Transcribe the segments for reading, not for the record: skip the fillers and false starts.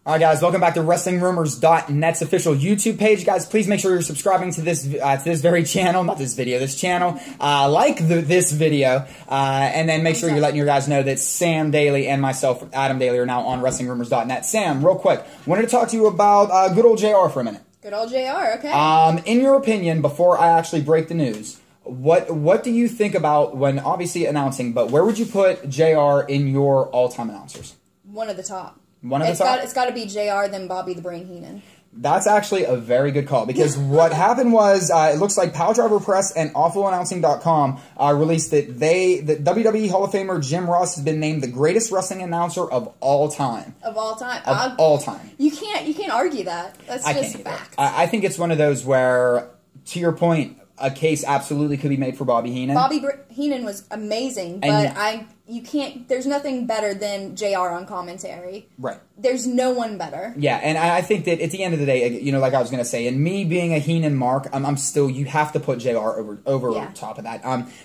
Alright guys, welcome back to WrestlingRumors.net's official YouTube page. Guys, please make sure you're subscribing to this very channel, not this video, this channel. This video, and then make sure you're letting your guys know that Sam Daly and myself, Adam Daly, are now on WrestlingRumors.net. Sam, real quick, wanted to talk to you about good old JR for a minute. Good old JR, okay. In your opinion, before I actually break the news, what do you think about when obviously announcing, but where would you put JR in your all-time announcers? One of the top. It's got to be JR, then Bobby the Brain Heenan. That's actually a very good call, because what happened was, it looks like Power Press and AwfulAnnouncing.com released that the WWE Hall of Famer Jim Ross has been named the greatest wrestling announcer of all time. Of all time? Of all time. You can't argue that. That's just a fact. I think it's one of those where, to your point, a case absolutely could be made for Bobby Heenan. Bobby Heenan was amazing, but there's nothing better than JR on commentary. Right. There's no one better. Yeah, and I think that at the end of the day, you know, like I was going to say, and me being a Heenan mark, I'm still, you have to put JR over top of that.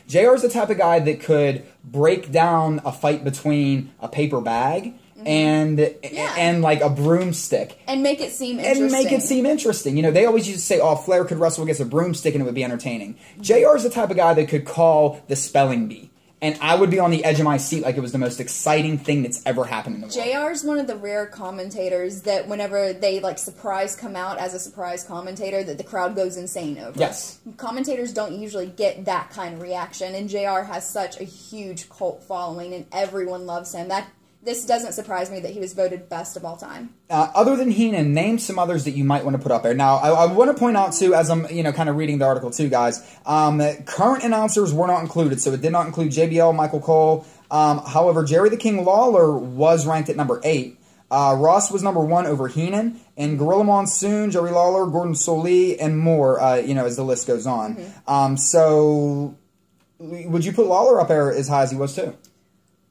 JR is the type of guy that could break down a fight between a paper bag and like a broomstick. And make it seem interesting. You know, they always used to say, oh, Flair could wrestle against a broomstick and it would be entertaining. JR is the type of guy that could call the spelling bee. And I would be on the edge of my seat like it was the most exciting thing that's ever happened in the world. JR's one of the rare commentators that whenever they, like, surprise come out as a surprise commentator, that the crowd goes insane over. Yes. Commentators don't usually get that kind of reaction, and JR has such a huge cult following, and everyone loves him. This doesn't surprise me that he was voted best of all time. Other than Heenan, name some others that you might want to put up there. Now, I want to point out, too, as I'm, kind of reading the article, too, guys, current announcers were not included, so it did not include JBL, Michael Cole. However, Jerry the King Lawler was ranked at number 8. Ross was number 1 over Heenan, and Gorilla Monsoon, Jerry Lawler, Gordon Solie, and more, as the list goes on. So, would you put Lawler up there as high as he was, too?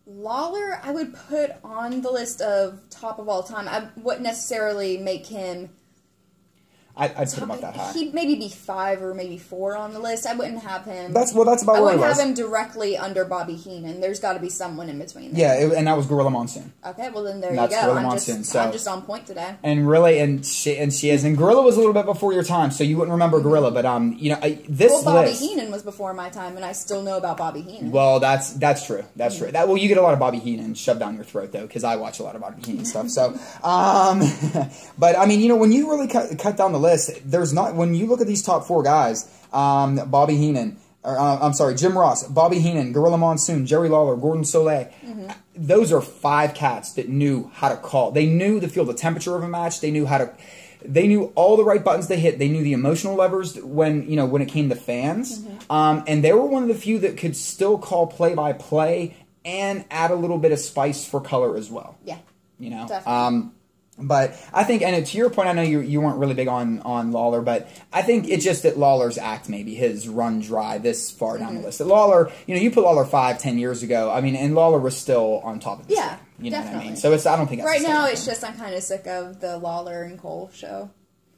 Lawler, I would put on the list of top of all time. I wouldn't necessarily make him... I'd put him up that high. He'd maybe be 5 or maybe 4 on the list. I wouldn't have him... That's about where I was. I wouldn't have him directly under Bobby Heenan. There's got to be someone in between there. Yeah, and that was Gorilla Monsoon. Okay, well then there you go. I'm just on point today. And really, and she is. And Gorilla was a little bit before your time, so you wouldn't remember Gorilla. But this list... Well, Bobby Heenan was before my time, and I still know about Bobby Heenan. Well, that's true. That's true. Well, you get a lot of Bobby Heenan shoved down your throat though, because I watch a lot of Bobby Heenan stuff. So, but I mean, when you really cut down the list, there's not. When you look at these top 4 guys, Bobby Heenan, Jim Ross, Bobby Heenan, Gorilla Monsoon, Jerry Lawler, Gordon Solie, those are 5 cats that knew how to call. They knew to feel the temperature of a match. They knew they knew all the right buttons to hit. They knew the emotional levers when it came to fans. And they were one of the few that could still call play-by-play and add a little bit of spice for color as well. Yeah. Definitely. But I think, and to your point, I know you weren't really big on Lawler, but I think it's just that Lawler's act, maybe his run dry this far down the list. That Lawler, you put Lawler 5-10 years ago, I mean, and Lawler was still on top of this. Yeah, you know definitely. what I mean? So I don't think that's right now. It's just I'm kind of sick of the Lawler and Cole show.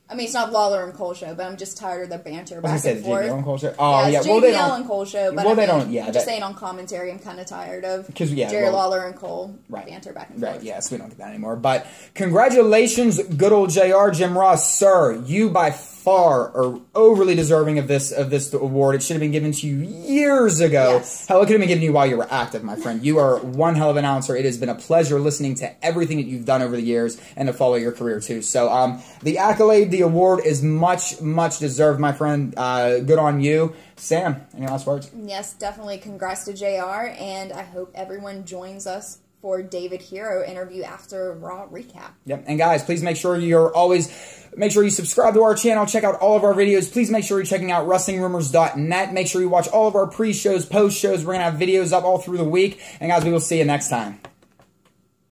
I mean, it's not Lawler and Cole show, but I'm just tired of their banter back and forth. JBL and Cole show? Oh, yeah. Well, JBL and Cole show, but I'm just saying on commentary, I'm kind of tired of Jerry Lawler and Cole banter back and forth. Right, yes, we don't get that anymore. But congratulations, good old JR, Jim Ross, sir. You by far are overly deserving of this award. It should have been given to you years ago. Yes. Hell, it could have been given to you while you were active, my friend. You are one hell of an announcer. It has been a pleasure listening to everything that you've done over the years and to follow your career, too. So, the accolade, the award is much, much deserved, my friend. Good on you. Sam, any last words? Yes, definitely. Congrats to JR, and I hope everyone joins us for David Hero interview after Raw recap. Yep, and guys, please make sure you subscribe to our channel, check out all of our videos. Please make sure you're checking out WrestlingRumors.net. Make sure you watch all of our pre-shows, post-shows. We're going to have videos up all through the week. And guys, we will see you next time.